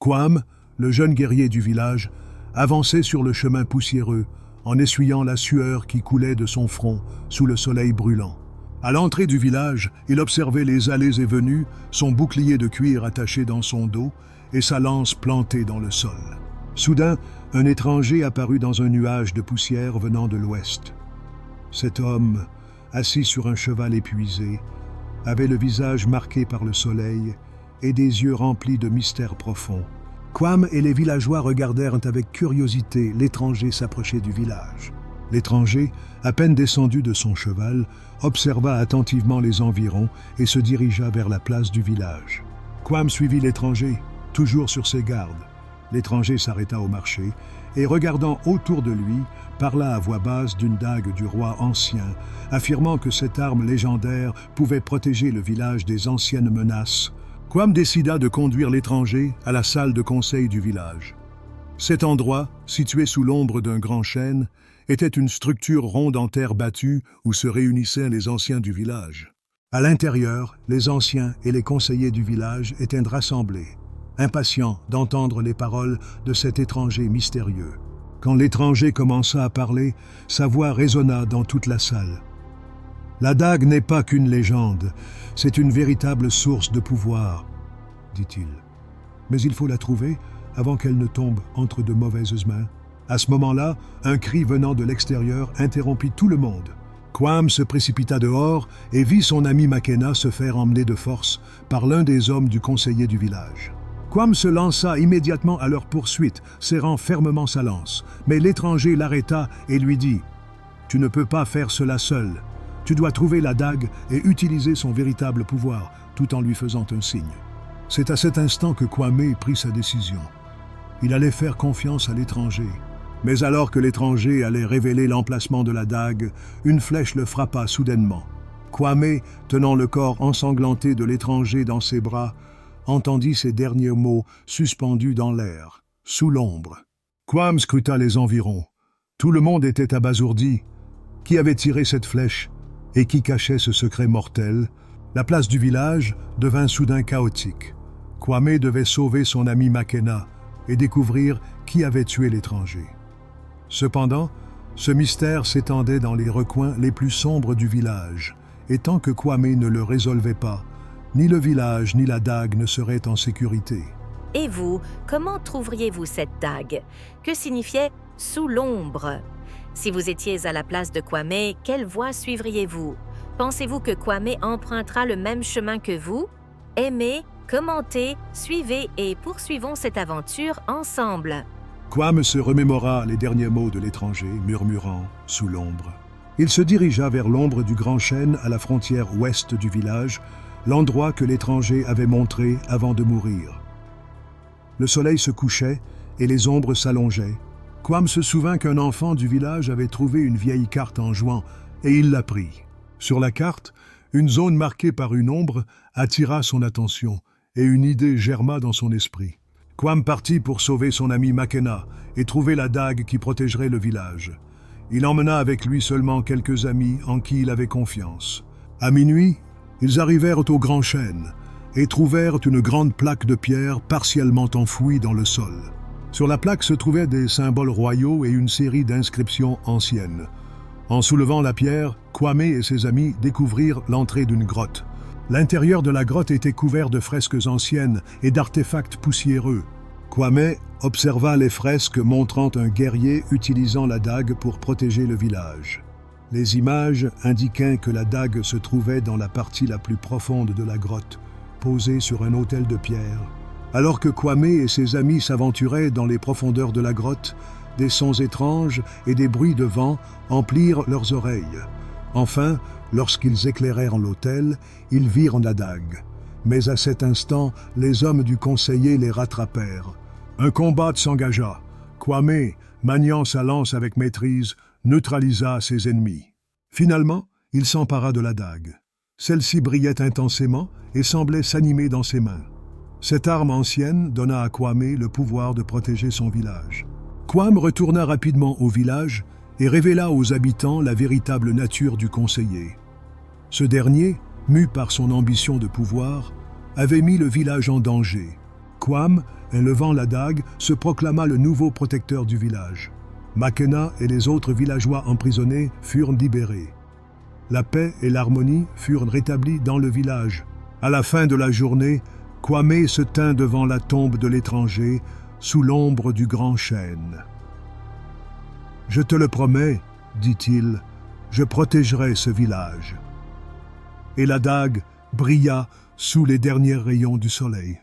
Kwame, le jeune guerrier du village, avançait sur le chemin poussiéreux, en essuyant la sueur qui coulait de son front sous le soleil brûlant. À l'entrée du village, il observait les allées et venues, son bouclier de cuir attaché dans son dos et sa lance plantée dans le sol. Soudain, un étranger apparut dans un nuage de poussière venant de l'ouest. Cet homme, assis sur un cheval épuisé, avait le visage marqué par le soleil et des yeux remplis de mystères profonds. Kwame et les villageois regardèrent avec curiosité l'étranger s'approcher du village. L'étranger, à peine descendu de son cheval, observa attentivement les environs et se dirigea vers la place du village. Kwame suivit l'étranger, toujours sur ses gardes. L'étranger s'arrêta au marché et, regardant autour de lui, parla à voix basse d'une dague du roi ancien, affirmant que cette arme légendaire pouvait protéger le village des anciennes menaces. Kwame décida de conduire l'étranger à la salle de conseil du village. Cet endroit, situé sous l'ombre d'un grand chêne, était une structure ronde en terre battue où se réunissaient les anciens du village. À l'intérieur, les anciens et les conseillers du village étaient rassemblés, impatients d'entendre les paroles de cet étranger mystérieux. Quand l'étranger commença à parler, sa voix résonna dans toute la salle. La dague n'est pas qu'une légende, c'est une véritable source de pouvoir, dit-il. Mais il faut la trouver avant qu'elle ne tombe entre de mauvaises mains. À ce moment-là, un cri venant de l'extérieur interrompit tout le monde. Kwame se précipita dehors et vit son ami Makena se faire emmener de force par l'un des hommes du conseiller du village. Kwame se lança immédiatement à leur poursuite, serrant fermement sa lance. Mais l'étranger l'arrêta et lui dit « Tu ne peux pas faire cela seul. Tu dois trouver la dague et utiliser son véritable pouvoir, tout en lui faisant un signe. » C'est à cet instant que Kwame prit sa décision. Il allait faire confiance à l'étranger. Mais alors que l'étranger allait révéler l'emplacement de la dague, une flèche le frappa soudainement. Kwame, tenant le corps ensanglanté de l'étranger dans ses bras, entendit ces derniers mots suspendus dans l'air, sous l'ombre. Kwame scruta les environs. Tout le monde était abasourdi. Qui avait tiré cette flèche et qui cachait ce secret mortel? La place du village devint soudain chaotique. Kwame devait sauver son ami Makena et découvrir qui avait tué l'étranger. Cependant, ce mystère s'étendait dans les recoins les plus sombres du village, et tant que Kwame ne le résolvait pas, ni le village ni la dague ne seraient en sécurité. Et vous, comment trouveriez-vous cette dague? Que signifiait « sous l'ombre » ? Si vous étiez à la place de Kwame, quelle voie suivriez-vous? Pensez-vous que Kwame empruntera le même chemin que vous? Aimez, commentez, suivez et poursuivons cette aventure ensemble. Kwame se remémora les derniers mots de l'étranger, murmurant « sous l'ombre ». Il se dirigea vers l'ombre du grand chêne à la frontière ouest du village, l'endroit que l'étranger avait montré avant de mourir. Le soleil se couchait et les ombres s'allongeaient. Kwame se souvint qu'un enfant du village avait trouvé une vieille carte en jouant et il la prit. Sur la carte, une zone marquée par une ombre attira son attention et une idée germa dans son esprit. Kwame partit pour sauver son ami Makena et trouver la dague qui protégerait le village. Il emmena avec lui seulement quelques amis en qui il avait confiance. À minuit, ils arrivèrent au grand chêne et trouvèrent une grande plaque de pierre partiellement enfouie dans le sol. Sur la plaque se trouvaient des symboles royaux et une série d'inscriptions anciennes. En soulevant la pierre, Kwame et ses amis découvrirent l'entrée d'une grotte. L'intérieur de la grotte était couvert de fresques anciennes et d'artefacts poussiéreux. Kwame observa les fresques montrant un guerrier utilisant la dague pour protéger le village. Les images indiquaient que la dague se trouvait dans la partie la plus profonde de la grotte, posée sur un autel de pierre. Alors que Kwame et ses amis s'aventuraient dans les profondeurs de la grotte, des sons étranges et des bruits de vent emplirent leurs oreilles. Enfin, lorsqu'ils éclairèrent l'autel, ils virent la dague. Mais à cet instant, les hommes du conseiller les rattrapèrent. Un combat s'engagea. Kwame, maniant sa lance avec maîtrise, neutralisa ses ennemis. Finalement, il s'empara de la dague. Celle-ci brillait intensément et semblait s'animer dans ses mains. Cette arme ancienne donna à Kwame le pouvoir de protéger son village. Kwame retourna rapidement au village et révéla aux habitants la véritable nature du conseiller. Ce dernier, mu par son ambition de pouvoir, avait mis le village en danger. Kwame levant la dague, se proclama le nouveau protecteur du village. Makena et les autres villageois emprisonnés furent libérés. La paix et l'harmonie furent rétablies dans le village. À la fin de la journée, Kwame se tint devant la tombe de l'étranger, sous l'ombre du grand chêne. « Je te le promets, dit-il, je protégerai ce village. » Et la dague brilla sous les derniers rayons du soleil.